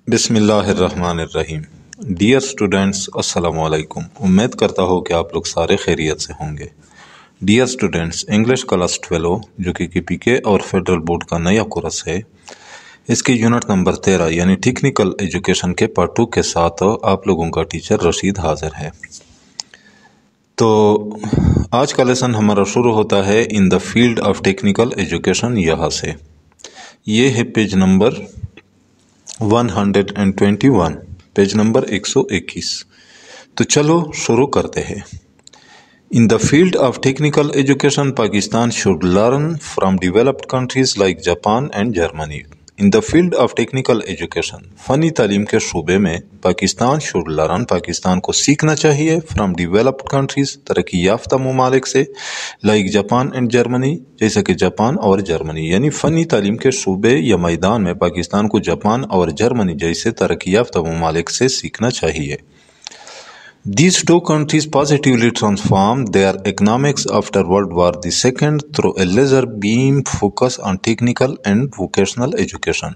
بسم اللہ الرحمن الرحیم۔ ڈیئر اسٹوڈینٹس، السلام علیکم۔ امید کرتا ہوں کہ آپ لوگ سارے خیریت سے ہوں گے۔ ڈیئر اسٹوڈینٹس، انگلش کلاس 12 جو کہ KPK اور فیڈرل بورڈ کا نیا کورس ہے، اس کی یونٹ نمبر 13 یعنی ٹیکنیکل ایجوکیشن کے پارٹ 2 کے ساتھ آپ لوگوں کا ٹیچر رشید حاضر ہے۔ تو آج کا لیسن ہمارا شروع ہوتا ہے in the field of technical education, یہاں سے۔ یہ ہے پیج نمبر 121، پیج نمبر 121۔ تو چلو شروع کرتے ہیں۔ In the field of technical education, Pakistan should learn from developed countries like Japan and Germany. In the field of technical education، فنی تعلیم کے شعبے میں پاکستان کو سیکھنا چاہیے from developed countries، ترقی یافتہ ممالک سے، like Japan and Germany، جیسا کہ جاپان اور جرمنی۔ یعنی فنی تعلیم کے شعبے یا میدان میں پاکستان کو جاپان اور جرمنی جیسے ترقی یافتہ ممالک سے سیکھنا چاہیے۔ These two countries positively transformed their economics after World War II through a laser beam focus on technical and vocational education.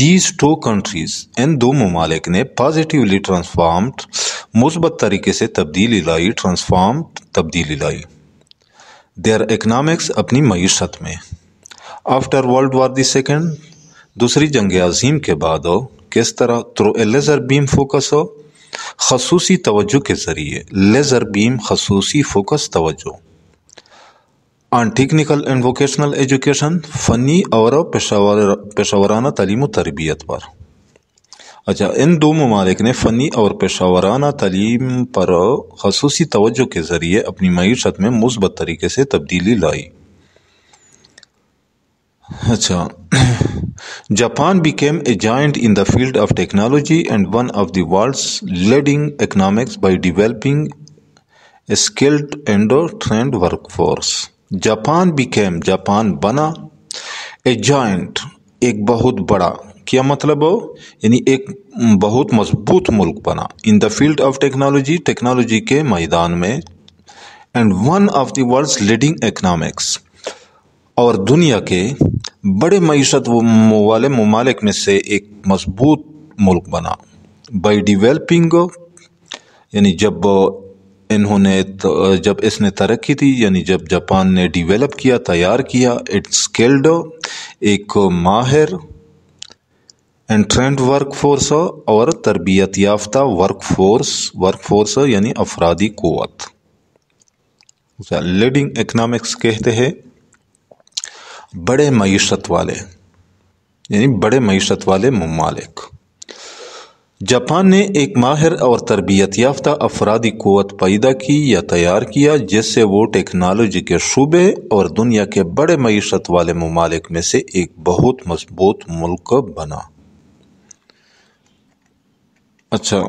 These two countries، ان دو ممالک نے positively transformed، مثبت طریقے سے تبدیلی لائی their economics، اپنی معیشت میں، after World War II، دوسری جنگ عظیم کے بعد، کس طرح؟ through a laser beam focus، خصوصی توجہ کے ذریعے، لیزر بیم خصوصی فوکس توجہ، آن ٹیکنیکل اینڈ ووکیشنل ایجوکیشن، فنی اور پیشہ تعلیم و تربیت پر۔ اچھا، ان دو ممالک نے فنی اور پیشہ ورانہ تعلیم پر خصوصی توجہ کے ذریعے اپنی معیشت میں مثبت طریقے سے تبدیلی لائی۔ اچھا، Japan became a giant in the field of technology and one of the world's leading economics by developing a skilled and trained workforce. Japan بنا a giant، ایک بہت بڑا، کیا مطلب ہو؟ یعنی ایک بہت مضبوط ملک بنا، in the field of technology، technology کے میدان میں، and one of the world's leading economics، اور دنیا کے بڑے معیشت والے ممالک میں سے ایک مضبوط ملک بنا۔ بائی ڈیولپنگ، یعنی جب اس نے ترقی دی، یعنی جب جاپان نے ڈیولپ کیا، تیار کیا، اٹ اسکلڈ، ایک ماہر، اینڈ ٹرینڈ ورک فورس، اور تربیت یافتہ ورک فورس یعنی افرادی قوت۔ لیڈنگ اکنامکس کہتے ہیں بڑے معیشت والے، یعنی بڑے معیشت والے ممالک۔ جاپان نے ایک ماہر اور تربیت یافتہ افرادی قوت پیدا کی یا تیار کیا، جس سے وہ ٹیکنالوجی کے شعبے اور دنیا کے بڑے معیشت والے ممالک میں سے ایک بہت مضبوط ملک بنا۔ اچھا،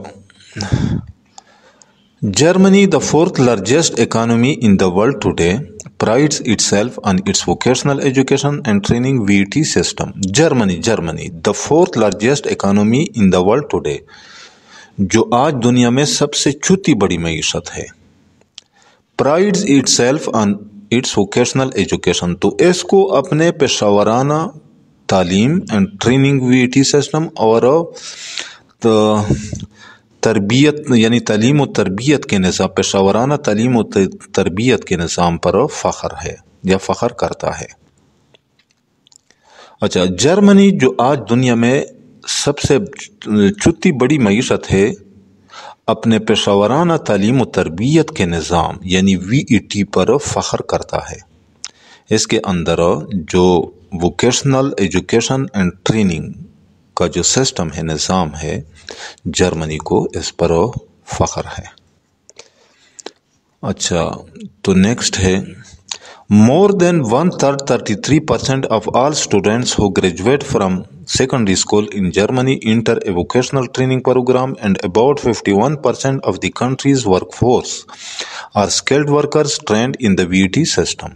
Germany, the fourth largest economy in the world today, prides itself on its vocational education and training VET system. Germany, the fourth largest economy in the world today، جو آج دنیا میں سب سے چوتھی بڑی معیشت ہے، prides itself on its vocational education، تو اس کو اپنے پیشہ ورانہ تعلیم and training VET system اور تربیت یعنی تعلیم و تربیت کے نظام، پیشہ ورانہ تعلیم و تربیت کے نظام پر فخر ہے یا فخر کرتا ہے۔ اچھا، جرمنی جو آج دنیا میں سب سے چوتھی بڑی معیشت ہے، اپنے پیشہ ورانہ تعلیم و تربیت کے نظام یعنی VET پر فخر کرتا ہے۔ اس کے اندر جو ووکیشنل ایجوکیشن اینڈ ٹریننگ کا جو سسٹم ہے، نظام ہے، جرمنی کو اس پر فخر ہے۔ اچھا، تو نیکسٹ ہے more than 33% of all students who graduate from secondary school in Germany enter a vocational training program, and about 51% of the country's workforce are skilled workers trained in the VET system.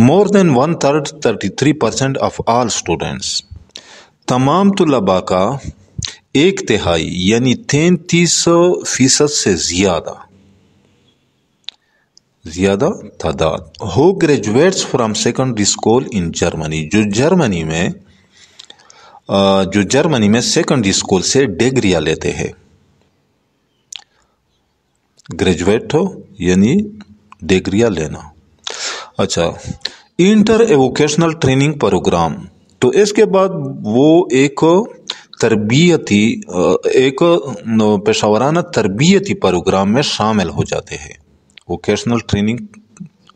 More than 33% of all students، تمام طلباء کا ایک تہائی یعنی 33% سے زیادہ تعداد، who graduates from secondary school in Germany، جو جرمنی میں جو جرمنی میں سیکنڈری اسکول سے ڈگریاں لیتے ہیں. گریجویٹ ہو یعنی ڈگریاں لینا. اچھا، انٹر ایووکیشنل ٹریننگ پروگرام، تو اس کے بعد وہ ایک پیشہ ورانہ تربیتی پروگرام میں شامل ہو جاتے ہیں. ووکیشنل ٹریننگ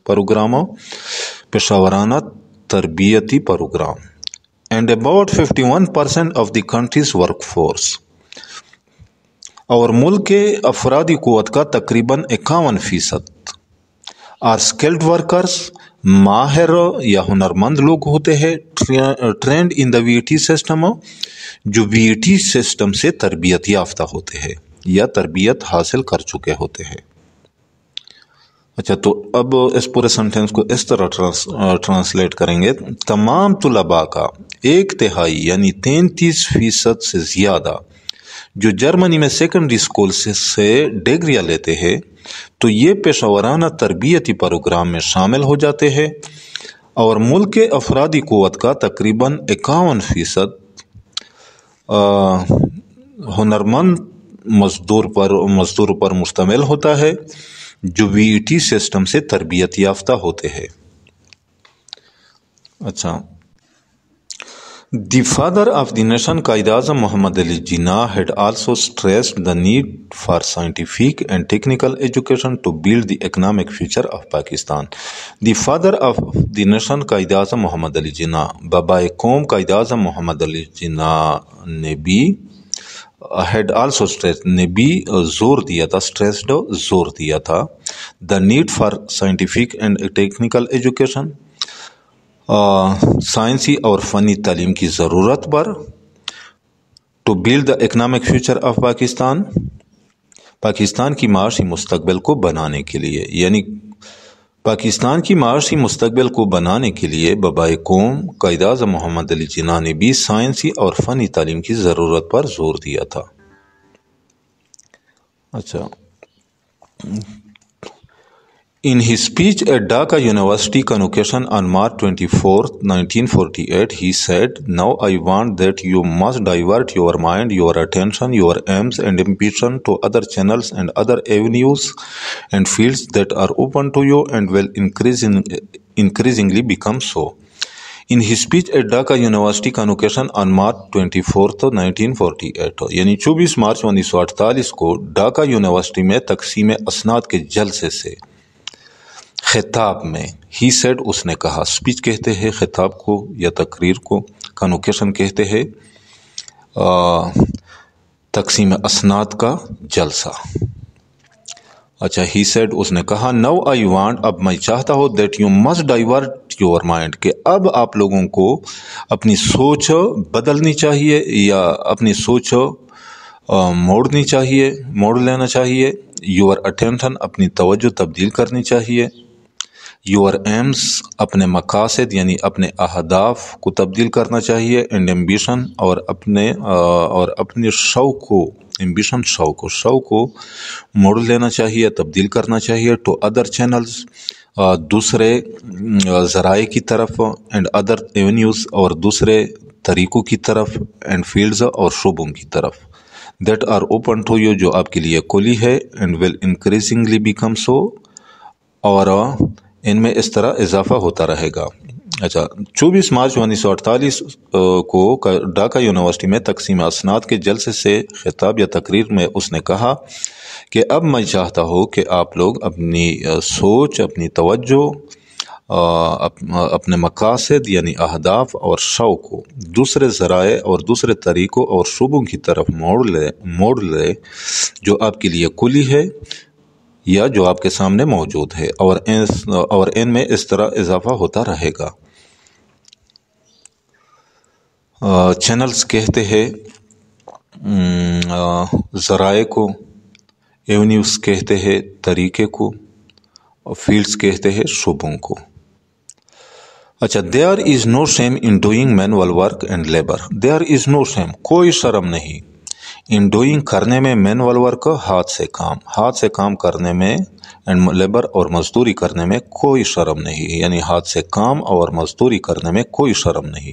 پروگرام، پیشہ ورانہ تربیتی پروگرام. And about 51% of the country's work force, اور ملک کے افرادی قوت کا تقریباً 51% آر اسکلڈ ورکرز، ماہر یا ہنرمند لوگ ہوتے ہیں، ٹرینڈ ان دا وی ٹی سسٹم، جو وی ٹی سسٹم سے تربیت یافتہ ہوتے ہیں یا تربیت حاصل کر چکے ہوتے ہیں. اچھا، تو اب اس پورے سنٹینس کو اس طرح ٹرانسلیٹ کریں گے. تمام طلباء کا 1/3 یعنی 33% سے زیادہ جو جرمنی میں سیکنڈری اسکول سے ڈگریاں لیتے ہیں تو یہ پیشہ ورانہ تربیتی پروگرام میں شامل ہو جاتے ہیں، اور ملک کے افرادی قوت کا تقریباً 51% ہنرمند مزدور پر مشتمل ہوتا ہے جو وی ٹی سسٹم سے تربیت یافتہ ہوتے ہیں. اچھا، the father of the nation Quaid Azam Muhammad Ali Jinnah had also stressed the need for scientific and technical education to build the economic future of Pakistan. The father of the nation Quaid Azam محمد علی جناح، بابائے قوم قائد اعظم محمد علی جناح نے بھی had also stressed، نے بھی زور دیا تھا، stressed زور دیا تھا، the need for scientific and technical education، سائنسی اور فنی تعلیم کی ضرورت پر، to build the economic future of Pakistan, Pakistan کی معاشی مستقبل کو بنانے کے لیے، یعنی پاکستان کی معاشی مستقبل کو بنانے کے لیے بابائے قوم قائد اعظم محمد علی جناح نے بھی سائنسی اور فنی تعلیم کی ضرورت پر زور دیا تھا. اچھا، In his speech at Dhaka University Convocation on March 24, 1948, he said, "Now I want that you must divert your mind, your attention, your aims and ambition to other channels and other avenues and fields that are open to you and will increasingly become so." In his speech at Dhaka University Convocation on March 24, 1948، یعنی 24 مارچ 1948 کو Dhaka university میں تقسیم اسناد کے جلسے سے خطاب میں، ہی سیڈ، اس نے کہا، اسپیچ کہتے ہیں خطاب کو یا تقریر کو، کنوکیشن کہتے ہیں تقسیم اسناد کا جلسہ. اچھا، ہی سیڈ، اس نے کہا، نو آئی وانٹ، اب میں چاہتا ہوں، that you must divert your mind, کہ اب آپ لوگوں کو اپنی سوچ بدلنی چاہیے یا اپنی سوچ موڑ لینا چاہیے. یور اٹینشن، اپنی توجہ تبدیل کرنی چاہیے. یور ایمز، اپنے مقاصد یعنی اپنے اہداف کو تبدیل کرنا چاہیے. اینڈ ایمبیشن، اور اپنے شوق کو موڑ لینا چاہیے، تبدیل کرنا چاہیے. ٹو ادر چینلز، دوسرے ذرائع کی طرف. اینڈ ادر ایونیوز، اور دوسرے طریقوں کی طرف. اینڈ فیلڈز، اور شعبوں کی طرف. That are open to you, جو آپ کے لیے کھلی ہے. And will increasingly become so, اور ان میں اس طرح اضافہ ہوتا رہے گا. اچھا، 24 مارچ 1948 کو ڈھاکہ یونیورسٹی میں تقسیم اسناد کے جلسے سے خطاب یا تقریر میں اس نے کہا کہ اب میں چاہتا ہوں کہ آپ لوگ اپنی سوچ، اپنی توجہ، اپنے مقاصد یعنی اہداف اور شوق کو دوسرے ذرائع اور دوسرے طریقوں اور شعبوں کی طرف موڑ لے جو آپ کے لیے کھلی ہے یا جو آپ کے سامنے موجود ہے، اور ان میں اس طرح اضافہ ہوتا رہے گا. چینلز کہتے ہیں ذرائع کو، ایونیوز کہتے ہیں طریقے کو، اور فیلڈز کہتے ہیں شعبوں کو. اچھا، there is no shame in doing manual work and labor. there is no shame، کوئی شرم نہیں، in doing، کرنے میں، manual work، ہاتھ سے کام کرنے میں، and labor، اور مزدوری کرنے میں کوئی شرم نہیں، یعنی ہاتھ سے کام اور مزدوری کرنے میں کوئی شرم نہیں.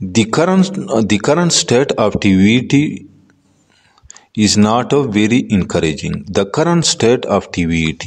The current state of TVET is not very encouraging. The current state of TVET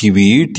TVET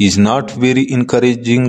is not very encouraging,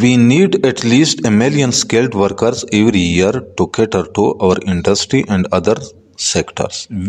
We need at least 1 million skilled workers every year to cater to our industry and other sectors.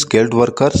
skilled workers,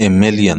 1 million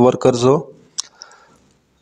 workers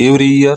every year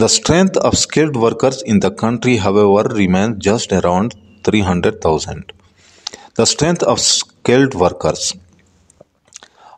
The strength of skilled workers in the country, however, remains just around 300,000. The strength of skilled workers,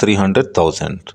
300,000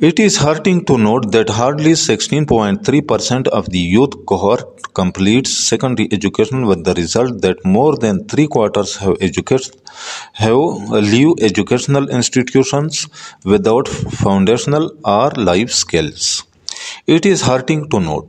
It is hurting to note that hardly 16.3% of the youth cohort completes secondary education, with the result that more than 3/4 leave educational institutions without foundational or life skills. It is hurting to note,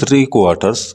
3/4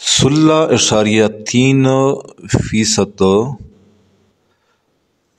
16.3%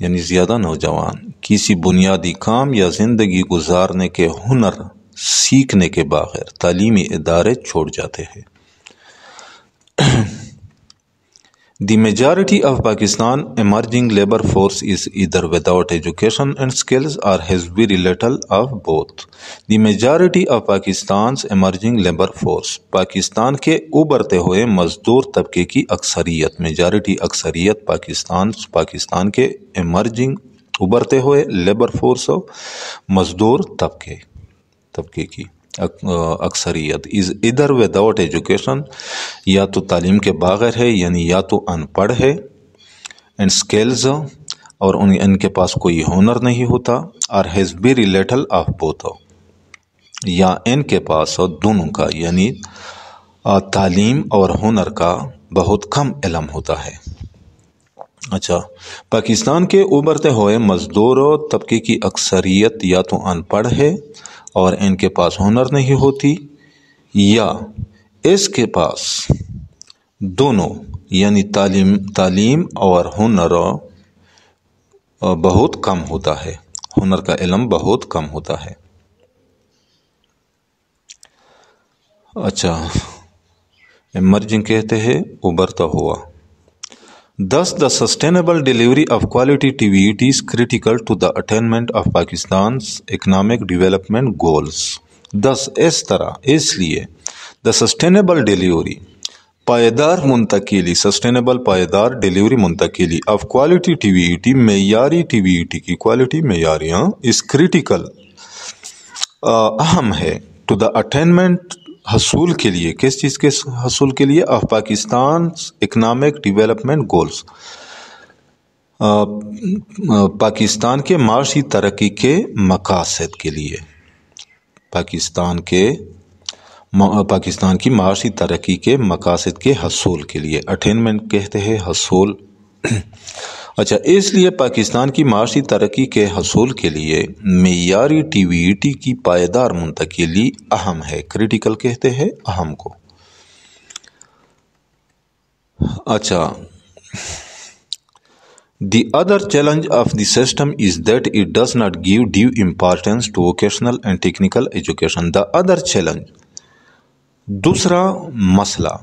یعنی زیادہ نوجوان کسی بنیادی کام یا زندگی گزارنے کے ہنر سیکھنے کے بغیر تعلیمی ادارے چھوڑ جاتے ہیں۔ The majority of Pakistan emerging labor force is either without education and skills or has very little of both. The majority of Pakistan's emerging labor force Pakistan کے ابھرتے ہوئے مزدور طبقے کی اکثریت، میجارٹی اکثریت پاکستان کے ایمرجنگ ابھرتے ہوئے لیبر فورس مزدور طبقے کی اکثریت از ادھر وداؤٹ ایجوکیشن، یا تو تعلیم کے بغیر ہے، یعنی یا تو ان پڑھ ہے، اینڈ اسکلز، اور ان کے پاس کوئی ہنر نہیں ہوتا، اور has very little of both, یا ان کے پاس دونوں کا، یعنی تعلیم اور ہنر کا بہت کم علم ہوتا ہے۔ اچھا، پاکستان کے ابھرتے ہوئے مزدور طبقے کی اکثریت یا تو ان پڑھ ہے اور ان کے پاس ہنر نہیں ہوتی، یا اس کے پاس دونوں، یعنی تعلیم اور ہنر بہت کم ہوتا ہے، ہنر کا علم بہت کم ہوتا ہے۔ اچھا، ایمرجنگ کہتے ہیں ابھرتا ہوا۔ Thus, the sustainable delivery of quality TVET is critical to the attainment of Pakistan's economic development goals. Thus, اس طرح، اس لیے the sustainable delivery پائیدار منتقلی، sustainable پائیدار ڈیلیوری منتقلی of quality TVET، معیاری TVET کی کوالٹی، معیاری is critical اہم ہے to the attainment حصول کے لیے، کس چیز کے حصول کے لیے؟ Of Pakistan economic development goals, Pakistan کے معاشی ترقی کے مقاصد کے لیے، پاکستان کی معاشی ترقی کے مقاصد کے حصول کے لیے، اٹینمنٹ کہتے ہیں حصول۔ اچھا، اس لیے پاکستان کی معاشی ترقی کے حصول کے لیے معیاری TVET کی پائیدار منتقلی اہم ہے، کریٹیکل کہتے ہیں اہم کو۔ اچھا، the other challenge of the system is that it does not give due importance to vocational and technical education. The other challenge، دوسرا مسئلہ،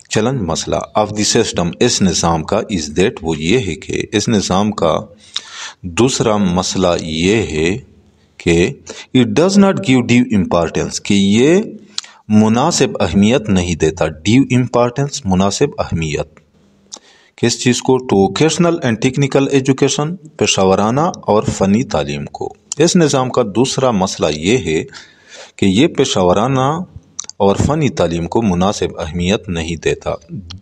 چیلنج مسئلہ آف دی سسٹم، اس نظام کا، از دیٹ، وہ یہ ہے کہ اس نظام کا دوسرا مسئلہ یہ ہے کہ it does not give due importance, کہ یہ مناسب اہمیت نہیں دیتا، ڈیو امپارٹینس، مناسب اہمیت، کس چیز کو؟ To vocational and technical education, پیشہ ورانہ اور فنی تعلیم کو۔ اس نظام کا دوسرا مسئلہ یہ ہے کہ یہ پیشہ ورانہ اور فنی تعلیم کو مناسب اہمیت نہیں دیتا۔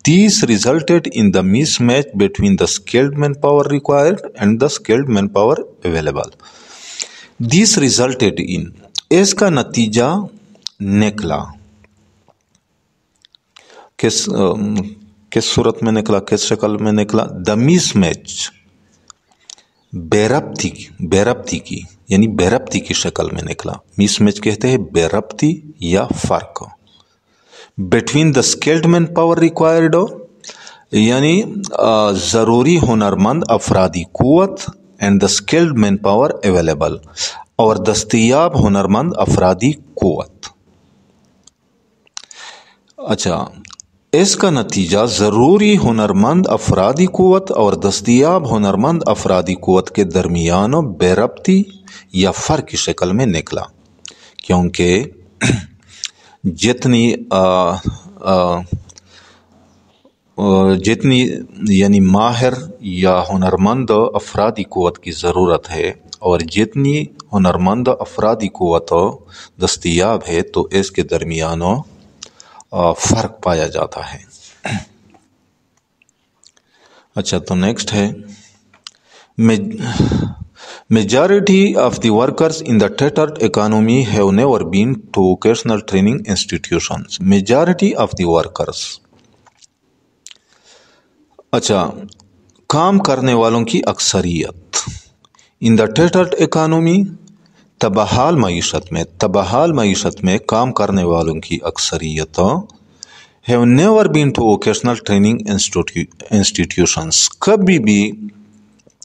These resulted in the mismatch between the skilled manpower required and the skilled manpower available. These resulted in، اس کا نتیجہ نکلا، کس صورت میں نکلا، کس شکل میں نکلا؟ The mismatch، بے ربطی کی، یعنی بے ربطی کی شکل میں نکلا۔ مس میچ کہتے ہیں بے ربطی یا فرق، between the skilled man power required, یعنی ضروری ہنرمند افرادی قوت، and the skilled man power available, اور دستیاب ہنرمند افرادی قوت۔ اچھا، اس کا نتیجہ ضروری ہنرمند افرادی قوت اور دستیاب ہنرمند افرادی قوت کے درمیان بے ربطی یا فرق کی شکل میں نکلا، کیونکہ جتنی یعنی ماہر یا ہنرمند افرادی قوت کی ضرورت ہے اور جتنی ہنرمند افرادی قوت دستیاب ہے، تو اس کے درمیان فرق پایا جاتا ہے۔ اچھا، تو نیکسٹ ہے Majority of the workers in the tattered economy have never been to vocational training institutions. Majority of the workers، اچھا، کام کرنے والوں کی اکثریت، in the tattered economy، تباہال معیشت میں کام کرنے والوں کی اکثریت have never been to vocational training institutions، کبھی بھی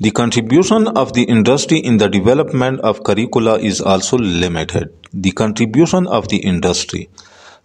The contribution of the industry in the development of curricula is also limited. The contribution of the industry,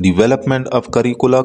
development of curricula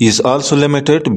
is also limited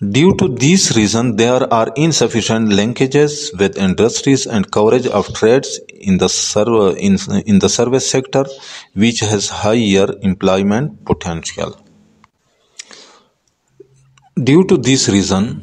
Due to this reason, there are insufficient linkages with industries and coverage of trades in the service sector, which has higher employment potential. Due to this reason,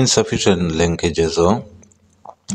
insufficient linkages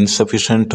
insufficient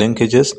linkages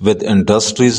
with industries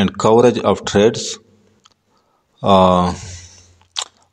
and coverage of trades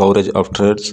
coverage of trades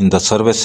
in the service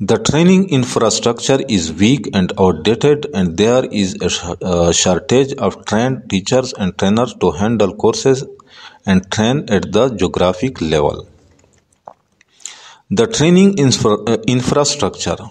The training infrastructure is weak and outdated, and there is a shortage of trained teachers and trainers to handle courses and train at the geographic level. The training infrastructure,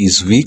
is weak,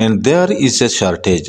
and there is a shortage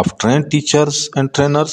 of trained teachers and trainers,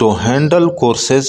to handle courses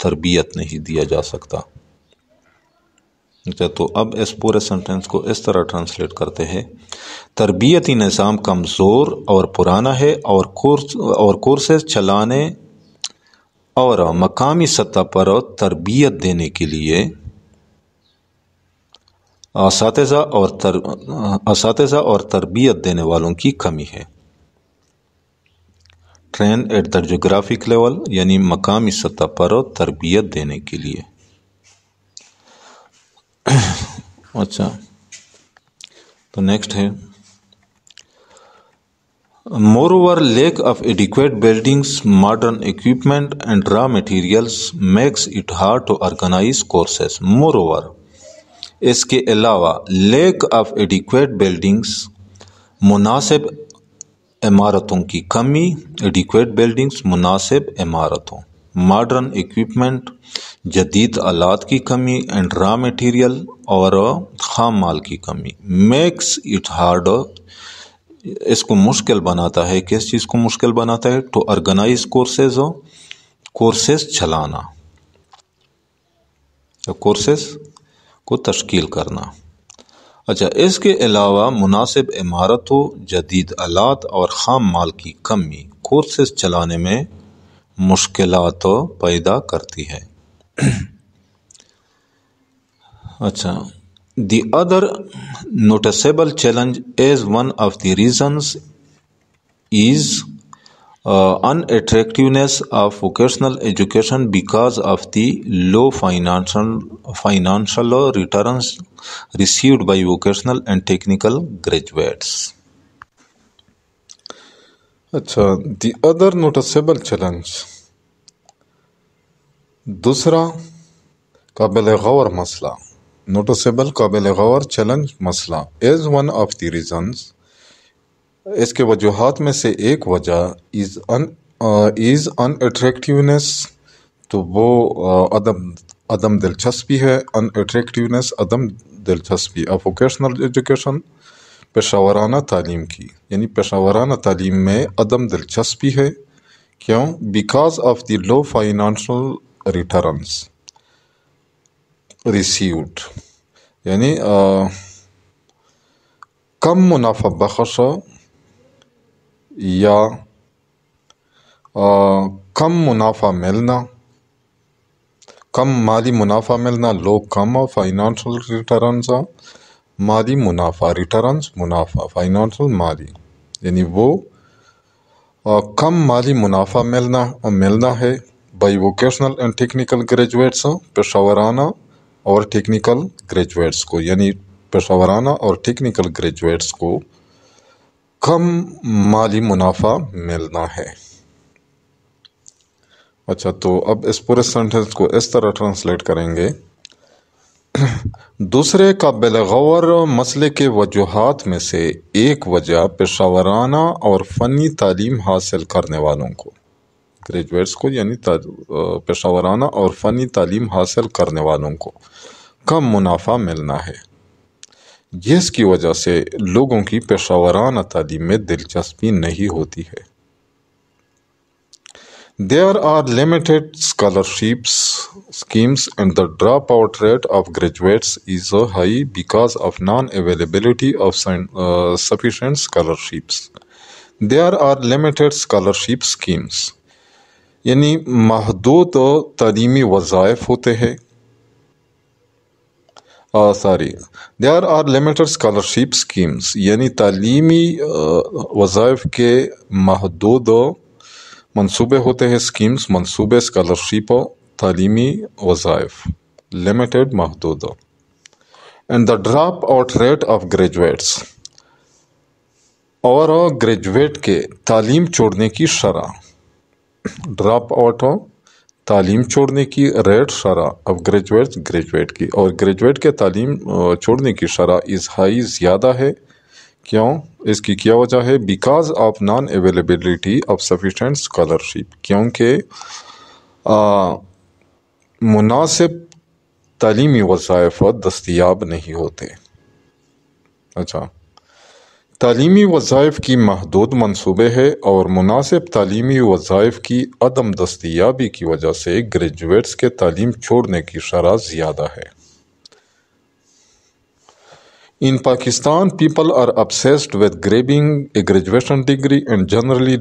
تربیت نہیں دیا جا سکتا۔ اچھا، تو اب اس پورے sentence کو اس طرح ٹرانسلیٹ کرتے ہیں، تربیتی نظام کمزور اور پرانا ہے اور کورسز چلانے اور مقامی سطح پر تربیت دینے کے لیے اساتذہ اور تربیت دینے والوں کی کمی ہے۔ Train at the geographic level یعنی مقامی سطح پر تربیت دینے کے لیے۔ اچھا، تو نیکسٹ ہے moreover lack of adequate buildings, modern equipment and raw materials makes it hard to organize courses. Moreover, اس کے علاوہ لیک آف ایڈیکویٹ بلڈنگس، مناسب عمارتوں کی کمی، ایڈیکویٹ بلڈنگس مناسب عمارتوں، ماڈرن اکوپمنٹ جدید آلات کی کمی، اینڈ را میٹیریل اور خام مال کی کمی، میکس اٹ ہارڈ، اس کو مشکل بناتا ہے۔ کس چیز کو مشکل بناتا ہے؟ ٹو آرگنائز کورسز چلانا، کورسز کو تشکیل کرنا۔ اچھا، اس کے علاوہ مناسب عمارتوں، جدید آلات اور خام مال کی کمی کورسز چلانے میں مشکلات پیدا کرتی ہے۔ اچھا، the other noticeable challenge as one of the reasons is unattractiveness of vocational education because of the low financial returns received by vocational and technical graduates. اچھا، the other noticeable challenge، دوسرا قابل غور مسئلہ، نوٹسیبل قابل غور چیلنج مسئلہ، is one of the reasons, اس کے وجوہات میں سے ایک وجہ، از ان اٹریکٹیونیس، تو وہ عدم دلچسپی ہے، ان اٹریکٹیونیس عدم دلچسپی آف ووکیشنل ایجوکیشن، پیشہ ورانہ تعلیم کی، یعنی پیشہ ورانہ تعلیم میں عدم دلچسپی ہے۔ کیوں؟ Because of the low financial returns received, یعنی کم منافع بخش یا کم منافع ملنا، کم مالی منافع ملنا، لو کم فائنانشل ریٹرنز، مالی منافع، ریٹرنز منافع، فائنانشل مالی، یعنی وہ کم مالی منافع ملنا ہے by vocational and technical graduates, پیشہ ورانہ اور ٹیکنیکل گریجویٹس کو، یعنی پیشہ ورانہ اور ٹیکنیکل گریجویٹس کو کم مالی منافع ملنا ہے۔ اچھا، تو اب اس پورے سینٹنس کو اس طرح ٹرانسلیٹ کریں گے، دوسرے قابل غور مسئلے کے وجوہات میں سے ایک وجہ پیشہ ورانہ اور فنی تعلیم حاصل کرنے والوں کو، گریجویٹس کو، یعنی پیشہ ورانہ اور فنی تعلیم حاصل کرنے والوں کو کم منافع ملنا ہے، جس کی وجہ سے لوگوں کی پیشہ ورانہ تعلیم میں دلچسپی نہیں ہوتی ہے۔ There are limited scholarships schemes and the dropout rate of graduates is high because of non-availability of sufficient scholarships. There are limited scholarship schemes، یعنی محدود تعلیمی وظائف ہوتے ہیں، There are limited scholarship schemes، یعنی تعلیمی وظائف کے محدود منصوبے ہوتے ہیں، اسکیمز منصوبے، اسکالرشپ تعلیمی وظائف، لمیٹڈ محدود، and the drop out rate of graduates, اور گریجویٹ کے تعلیم چھوڑنے کی شرح، ڈراپ آؤٹ تعلیم چھوڑنے کی ریٹ شرح آف گریجویٹ کی، اور گریجویٹ کے تعلیم چھوڑنے کی شرح از ہائی، زیادہ ہے۔ کیوں؟ اس کی کیا وجہ ہے؟ Because of non availability of sufficient scholarship, کیونکہ مناسب تعلیمی وظائف دستیاب نہیں ہوتے۔ اچھا، تعلیمی وظائف کی محدود منصوبے ہے اور مناسب تعلیمی وظائف کی عدم دستیابی کی وجہ سے گریجویٹس کے تعلیم چھوڑنے کی شرح زیادہ ہے۔ In Pakistan, people are obsessed with grabbing a graduation degree and generally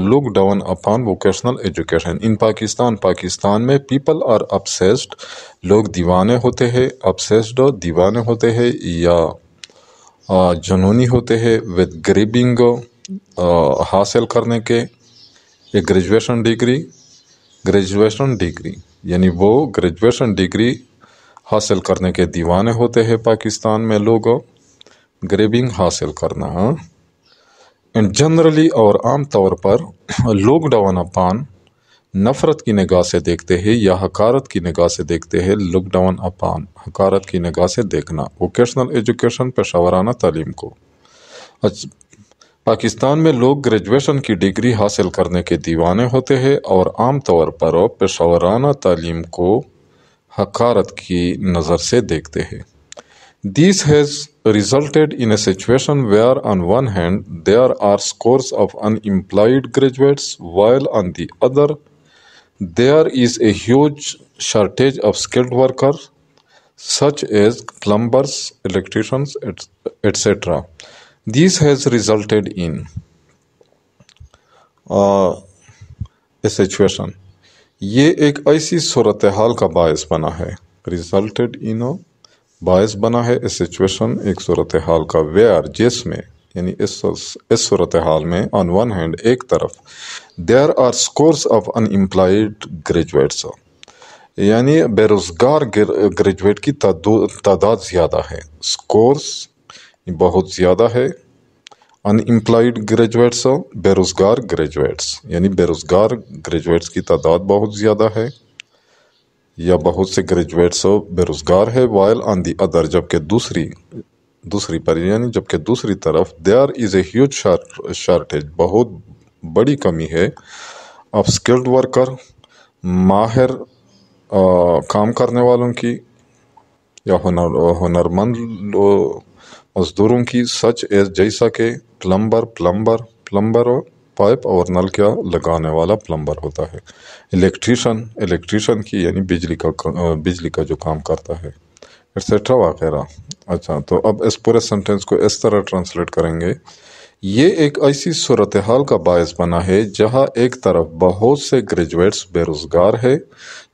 look down upon vocational education. In Pakistan میں people are obsessed، لوگ دیوانے ہوتے ہیں، obsessed دیوانے ہوتے ہیں یا جنونی ہوتے ہیں with grabbing حاصل کرنے کے ایک گریجویشن ڈگری یعنی وہ گریجویشن ڈگری حاصل کرنے کے دیوانے ہوتے ہیں پاکستان میں لوگ، گریبنگ حاصل کرنا۔ اینڈ جنرلی اور عام طور پر لوگ ڈاؤن اپان نفرت کی نگاہ سے دیکھتے ہیں یا حقارت کی نگاہ سے دیکھتے ہیں، لک ڈاؤن اپان حقارت کی نگاہ سے دیکھنا، ووکیشنل ایجوکیشن پیشہ ورانہ تعلیم کو۔ پاکستان میں لوگ گریجویشن کی ڈگری حاصل کرنے کے دیوانے ہوتے ہیں اور عام طور پر پیشہ ورانہ تعلیم کو حقارت کی نظر سے دیکھتے ہیں۔ This has resulted in a situation where on one hand there are scores of unemployed graduates while on the other there is a huge shortage of skilled workers such as plumbers, electricians, etc. This has resulted in a situation، یہ ایک ایسی صورتحال کا باعث بنا ہے، resulted in باعث بنا ہے a situation ایک صورتحال کا where جس میں یعنی اس صورتحال میں on one hand ایک طرف there are scores of unemployed graduates یعنی بے روزگار گریجویٹ کی تعداد زیادہ ہے، scores بہت زیادہ ہے، unemployed graduates بے روزگار گریجویٹس یعنی بے روزگار گریجویٹس کی تعداد بہت زیادہ ہے یا بہت سے گریجویٹس بے روزگار ہے، while on the other جبکہ دوسری طرف there is a huge shortage بہت بڑی کمی ہے of skilled worker ماہر کام کرنے والوں کی یا ہنرمند مزدوروں کی such as جیسا کہ پلمبر پائپ اور نل کیا لگانے والا پلمبر ہوتا ہے، الیکٹریشن کی یعنی بجلی کا جو کام کرتا ہے، ایٹسیٹرا وغیرہ۔ اچھا، تو اب اس پورے سنٹینس کو اس طرح ٹرانسلیٹ کریں گے، یہ ایک ایسی صورتحال کا باعث بنا ہے جہاں ایک طرف بہت سے گریجویٹس بے روزگار ہے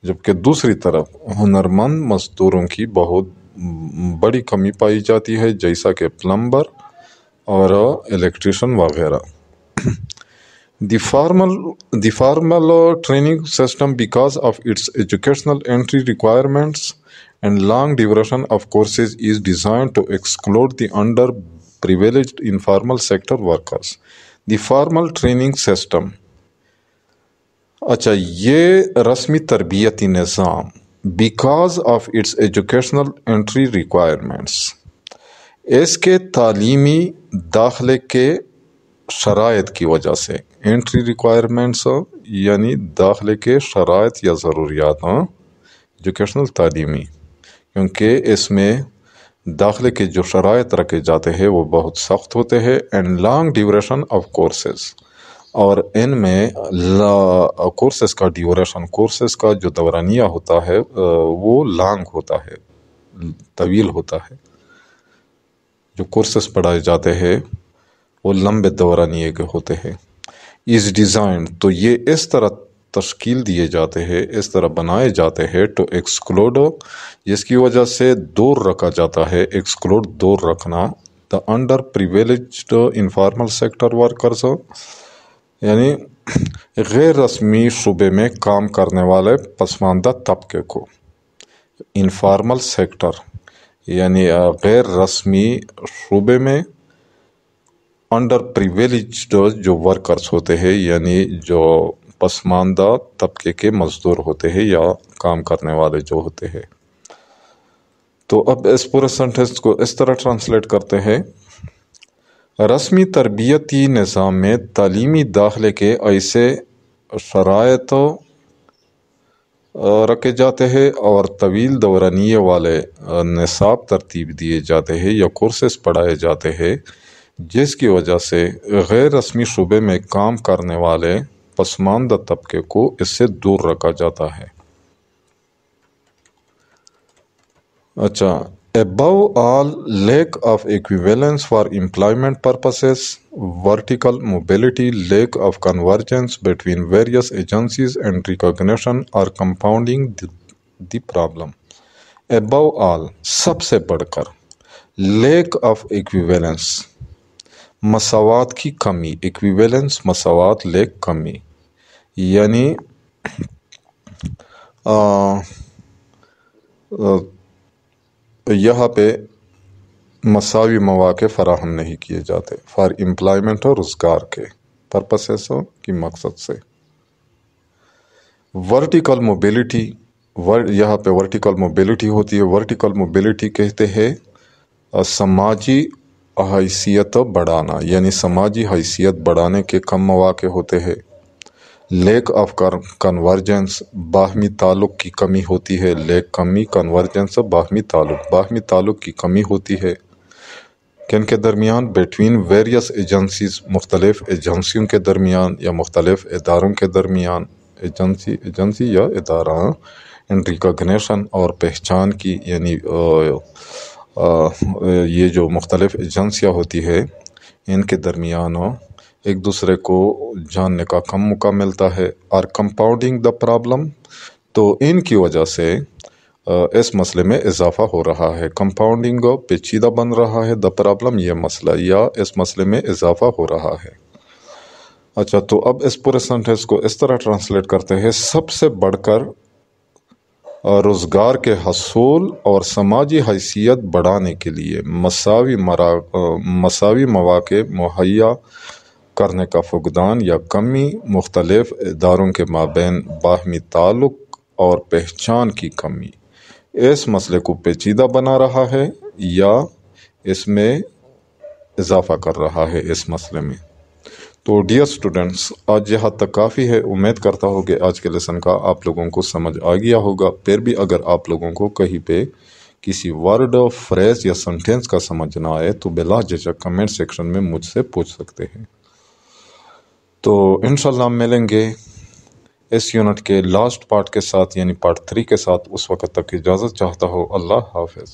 جبکہ دوسری طرف ہنرمند مزدوروں کی بہت بڑی کمی پائی جاتی ہے جیسا کہ پلمبر اور الیکٹریشین وغیرہ۔ The formal training system, because of its educational entry requirements and long duration of courses, is designed to exclude the underprivileged informal sector workers. The formal training system، اچھا یہ رسمی تربیتی نظام because of its educational entry requirements، اس کے تعلیمی داخلے کے شرائط کی وجہ سے، انٹری ریکوائرمنٹس یعنی داخلے کے شرائط یا ضروریات، ایجوکیشنل تعلیمی، کیونکہ اس میں داخلے کے جو شرائط رکھے جاتے ہیں وہ بہت سخت ہوتے ہیں، and long duration of courses, اور ان میں کورسز کا ڈیوریشن، کورسز کا جو دورانیہ ہوتا ہے وہ لانگ ہوتا ہے، طویل ہوتا ہے، جو کورسز پڑھائے جاتے ہیں وہ لمبے دورانیے کے ہوتے ہیں۔ از ڈیزائن، تو یہ اس طرح تشکیل دیے جاتے ہیں، اس طرح بنائے جاتے ہیں ٹو ایکسکلوڈ، جس کی وجہ سے دور رکھا جاتا ہے، ایکسکلوڈ دور رکھنا، the under privileged informal sector workers یعنی غیر رسمی شعبے میں کام کرنے والے پسماندہ طبقے کو، انفارمل سیکٹر یعنی غیر رسمی شعبے میں انڈر پریویلیجڈ جو ورکرز ہوتے ہیں یعنی جو پسماندہ طبقے کے مزدور ہوتے ہیں یا کام کرنے والے جو ہوتے ہیں۔ تو اب اس پورے سنٹینس کو اس طرح ٹرانسلیٹ کرتے ہیں، رسمی تربیتی نظام میں تعلیمی داخلے کے ایسے شرائط رکھے جاتے ہیں اور طویل دورانیے والے نصاب ترتیب دیے جاتے ہیں یا کورسز پڑھائے جاتے ہیں جس کی وجہ سے غیر رسمی شعبے میں کام کرنے والے پسماندہ طبقے کو اس سے دور رکھا جاتا ہے۔ اچھا، above all, lack of equivalence for employment purposes, vertical mobility, lack of convergence between various agencies and recognition are compounding the problem. Above all، سب سے بڑھ کر، lack of equivalence، مساوات کی کمی، equivalence مساوات، lack کمی، یعنی یہاں پہ مساوی مواقع فراہم نہیں کیے جاتے فار امپلائمنٹ اور روزگار کے پرپسز کی مقصد سے۔ ورٹیکل موبیلٹی، یہاں پہ ورٹیکل موبیلٹی ہوتی ہے۔ ورٹیکل موبیلٹی کہتے ہیں سماجی حیثیت بڑھانا، یعنی سماجی حیثیت بڑھانے کے کم مواقع ہوتے ہیں۔ لیک آف کنورجنس، باہمی تعلق کی کمی ہوتی ہے۔ لیک کمی، کنورجنس باہمی تعلق کی کمی ہوتی ہے۔ کن کے درمیان؟ بٹوین ویریس ایجنسیز، مختلف ایجنسیوں کے درمیان یا مختلف اداروں کے درمیان، ایجنسی یا ادارہ، ان ریکگنیشن اور پہچان کی، یعنی یہ جو مختلف ایجنسیاں ہوتی ہے ان کے درمیان ایک دوسرے کو جاننے کا کم موقع ملتا ہے۔ اور کمپاؤنڈنگ دا پرابلم، تو ان کی وجہ سے اس مسئلے میں اضافہ ہو رہا ہے۔ کمپاؤنڈنگ پیچیدہ بن رہا ہے، دا پرابلم یہ مسئلہ یا اس مسئلے میں اضافہ ہو رہا ہے۔ اچھا، تو اب اس پورے سینٹینس کو اس طرح ٹرانسلیٹ کرتے ہیں: سب سے بڑھ کر روزگار کے حصول اور سماجی حیثیت بڑھانے کے لیے مساوی مواقع مہیا کرنے کا فقدان یا کمی، مختلف اداروں کے مابین باہمی تعلق اور پہچان کی کمی اس مسئلے کو پیچیدہ بنا رہا ہے یا اس میں اضافہ کر رہا ہے اس مسئلے میں۔ تو ڈیئر اسٹوڈنٹس، آج یہاں تک کافی ہے۔ امید کرتا ہوں کہ آج کے لیسن کا آپ لوگوں کو سمجھ آ گیا ہوگا۔ پھر بھی اگر آپ لوگوں کو کہیں پہ کسی ورڈ، فریز یا سنٹینس کا سمجھ نہ آئے تو بلا جھجک کمنٹ سیکشن میں مجھ سے پوچھ سکتے ہیں۔ تو انشاءاللہ ملیں گے اس یونٹ کے لاسٹ پارٹ کے ساتھ، یعنی پارٹ 3 کے ساتھ۔ اس وقت تک اجازت چاہتا ہوں۔ اللہ حافظ۔